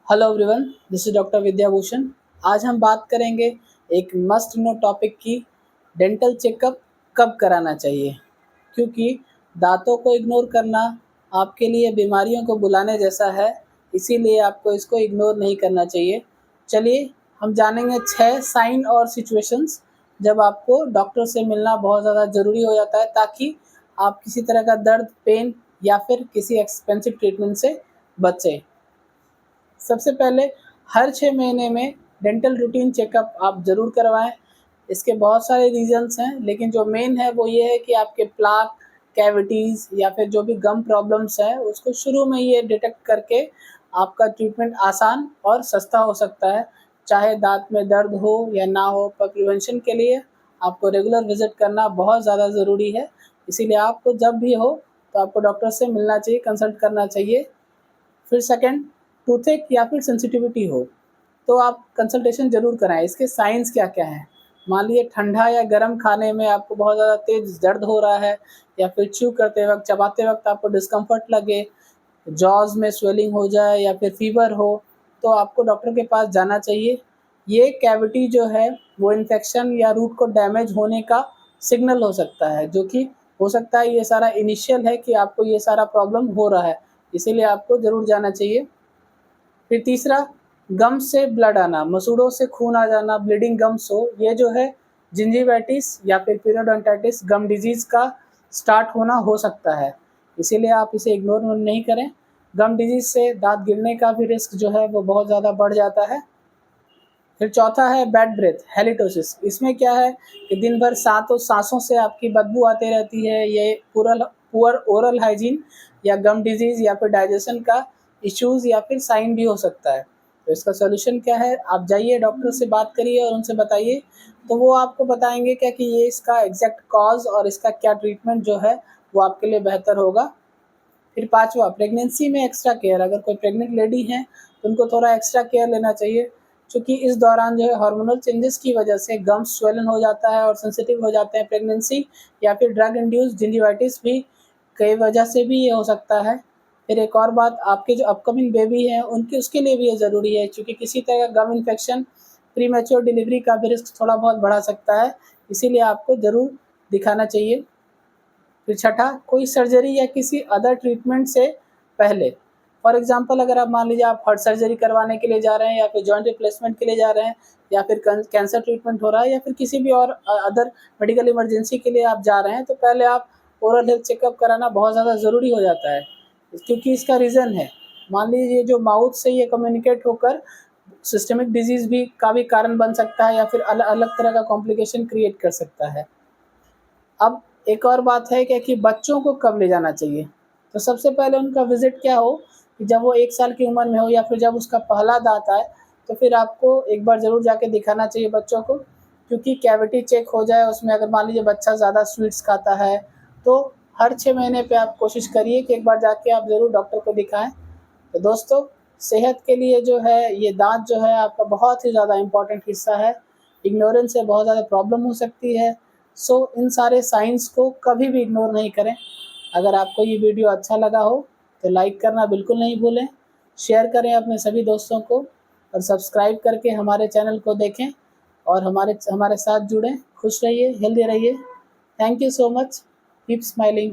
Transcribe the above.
Hello everyone, this is doctor Vidyabhushan. आज हम बात करेंगे एक मस्ट नो टॉपिक की, डेंटल चेकअप कब कराना चाहिए। क्योंकि दांतों को इग्नोर करना आपके लिए बीमारियों को बुलाने जैसा है, इसीलिए आपको इसको इग्नोर नहीं करना चाहिए। चलिए हम जानेंगे 6 साइन और सिचुएशंस जब आपको डॉक्टर से मिलना बहुत ज़्यादा ज़रूरी हो जाता है, ताकि आप किसी तरह का दर्द, पेन या फिर किसी एक्सपेंसिव ट्रीटमेंट से बचें। सबसे पहले, हर 6 महीने में डेंटल रूटीन चेकअप आप ज़रूर करवाएँ। इसके बहुत सारे रीज़न्स हैं, लेकिन जो मेन है वो ये है कि आपके प्लाक, कैविटीज़ या फिर जो भी गम प्रॉब्लम्स हैं, उसको शुरू में ये डिटेक्ट करके आपका ट्रीटमेंट आसान और सस्ता हो सकता है। चाहे दाँत में दर्द हो या ना हो, पर प्रिवेंशन के लिए आपको रेगुलर विज़िट करना बहुत ज़्यादा ज़रूरी है। इसीलिए आपको जब भी हो तो आपको डॉक्टर से मिलना चाहिए, कंसल्ट करना चाहिए। फिर सेकंड, टूथेक या फिर सेंसिटिविटी हो तो आप कंसल्टेशन ज़रूर कराएँ। इसके साइंस क्या-क्या हैं? मान लीजिए ठंडा या गर्म खाने में आपको बहुत ज़्यादा तेज़ दर्द हो रहा है, या फिर च्यू करते वक़्त, चबाते वक़्त आपको डिस्कम्फ़र्ट लगे, जॉज़ में स्वेलिंग हो जाए या फिर फ़ीवर हो, तो आपको डॉक्टर के पास जाना चाहिए। ये कैविटी जो है वो इन्फेक्शन या रूट को डैमेज होने का सिग्नल हो सकता है, जो कि हो सकता है ये सारा इनिशियल है कि आपको ये सारा प्रॉब्लम हो रहा है, इसीलिए आपको ज़रूर जाना चाहिए। फिर तीसरा, गम्स से ब्लड आना, मसूड़ों से खून आ जाना, ब्लीडिंग गम्स हो, ये जो है जिंजिविटिस या फिर पीरियोडोंटाइटिस गम डिजीज़ का स्टार्ट होना हो सकता है, इसीलिए आप इसे इग्नोर नहीं करें। गम डिजीज़ से दाँत गिरने का भी रिस्क जो है वो बहुत ज़्यादा बढ़ जाता है। फिर चौथा है बैड ब्रेथ, हैलिटोसिस। इसमें क्या है कि दिन भर साँसों से आपकी बदबू आती रहती है। ये पुअर ओरल हाइजीन या गम डिजीज़ या फिर डाइजेशन का इश्यूज़ या फिर साइन भी हो सकता है। तो इसका सॉल्यूशन क्या है, आप जाइए डॉक्टर से बात करिए और उनसे बताइए, तो वो आपको बताएँगे क्या कि ये इसका एग्ज़ैक्ट कॉज़ और इसका क्या ट्रीटमेंट जो है वो आपके लिए बेहतर होगा। फिर पाँचवा, प्रेगनेंसी में एक्स्ट्रा केयर। अगर कोई प्रेग्नेंट लेडी हैं तो उनको थोड़ा एक्स्ट्रा केयर लेना चाहिए, क्योंकि इस दौरान जो है हार्मोनल चेंजेस की वजह से गम्स स्वेलन हो जाता है और सेंसिटिव हो जाते हैं। प्रेगनेंसी या फिर ड्रग इंड्यूस्ड जिंजिविटिस भी कई वजह से भी ये हो सकता है। फिर एक और बात, आपके जो अपकमिंग बेबी हैं उनकी उसके लिए भी ये ज़रूरी है, क्योंकि किसी तरह का गम इन्फेक्शन प्रीमैच्योर डिलीवरी का भी रिस्क थोड़ा बहुत बढ़ा सकता है, इसीलिए आपको ज़रूर दिखाना चाहिए। फिर छठा, कोई सर्जरी या किसी अदर ट्रीटमेंट से पहले, फॉर एग्जांपल अगर आप मान लीजिए आप हार्ट सर्जरी करवाने के लिए जा रहे हैं या फिर जॉइंट रिप्लेसमेंट के लिए जा रहे हैं या फिर कैंसर ट्रीटमेंट हो रहा है या फिर किसी भी और अदर मेडिकल इमरजेंसी के लिए आप जा रहे हैं, तो पहले आप ओरल हेल्थ चेकअप कराना बहुत ज़्यादा ज़रूरी हो जाता है, क्योंकि इसका रीज़न है, मान लीजिए जो माउथ से ये कम्युनिकेट होकर सिस्टमिक डिजीज़ भी का भी कारण बन सकता है या फिर अलग तरह का कॉम्प्लिकेशन क्रिएट कर सकता है। अब एक और बात है क्या कि बच्चों को कब ले जाना चाहिए, तो सबसे पहले उनका विज़िट क्या हो कि जब वो 1 साल की उम्र में हो या फिर जब उसका पहला दाँत आए, तो फिर आपको एक बार ज़रूर जाके दिखाना चाहिए बच्चों को, क्योंकि कैविटी चेक हो जाए उसमें। अगर मान लीजिए बच्चा ज़्यादा स्वीट्स खाता है, तो हर 6 महीने पे आप कोशिश करिए कि एक बार जाके आप ज़रूर डॉक्टर को दिखाएँ। तो दोस्तों, सेहत के लिए जो है ये दाँत जो है आपका बहुत ही ज़्यादा इम्पोर्टेंट हिस्सा है। इग्नोरेंस से बहुत ज़्यादा प्रॉब्लम हो सकती है। सो इन सारे साइंस को कभी भी इग्नोर नहीं करें। अगर आपको ये वीडियो अच्छा लगा हो तो लाइक करना बिल्कुल नहीं भूलें, शेयर करें अपने सभी दोस्तों को और सब्सक्राइब करके हमारे चैनल को देखें और हमारे साथ जुड़ें। खुश रहिए, हेल्दी रहिए। Thank you so much. Keep smiling.